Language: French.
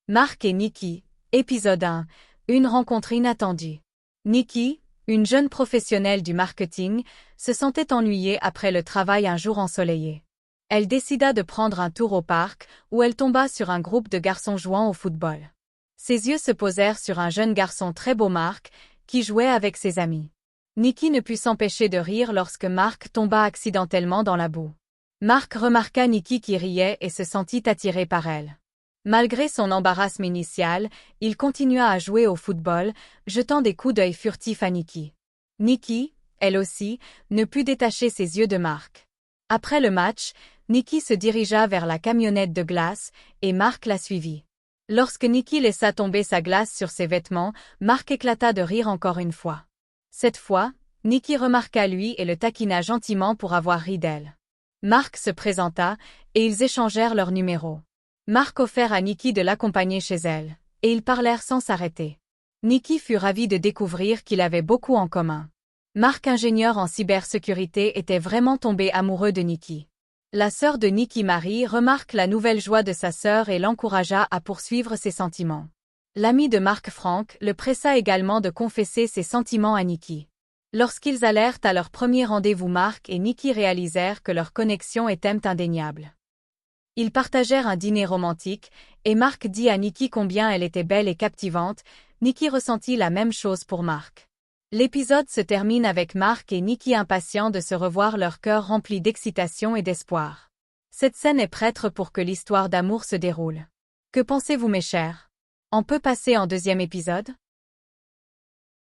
Mark et Nikki, épisode 1, une rencontre inattendue. Nikki, une jeune professionnelle du marketing, se sentait ennuyée après le travail un jour ensoleillé. Elle décida de prendre un tour au parc, où elle tomba sur un groupe de garçons jouant au football. Ses yeux se posèrent sur un jeune garçon très beau Mark, qui jouait avec ses amis. Nikki ne put s'empêcher de rire lorsque Mark tomba accidentellement dans la boue. Mark remarqua Nikki qui riait et se sentit attiré par elle. Malgré son embarrassement initial, il continua à jouer au football, jetant des coups d'œil furtifs à Nikki. Nikki, elle aussi, ne put détacher ses yeux de Mark. Après le match, Nikki se dirigea vers la camionnette de glace, et Mark la suivit. Lorsque Nikki laissa tomber sa glace sur ses vêtements, Mark éclata de rire encore une fois. Cette fois, Nikki remarqua lui et le taquina gentiment pour avoir ri d'elle. Mark se présenta, et ils échangèrent leurs numéros. Mark offert à Nikki de l'accompagner chez elle, et ils parlèrent sans s'arrêter. Nikki fut ravie de découvrir qu'ils avaient beaucoup en commun. Mark, ingénieur en cybersécurité, était vraiment tombé amoureux de Nikki. La sœur de Nikki, Marie, remarque la nouvelle joie de sa sœur et l'encouragea à poursuivre ses sentiments. L'ami de Mark, Frank, le pressa également de confesser ses sentiments à Nikki. Lorsqu'ils allèrent à leur premier rendez-vous, Mark et Nikki réalisèrent que leur connexion était indéniable. Ils partagèrent un dîner romantique, et Mark dit à Nikki combien elle était belle et captivante. Nikki ressentit la même chose pour Mark. L'épisode se termine avec Mark et Nikki impatients de se revoir, leur cœur rempli d'excitation et d'espoir. Cette scène est prête pour que l'histoire d'amour se déroule. Que pensez-vous, mes chers? On peut passer en deuxième épisode?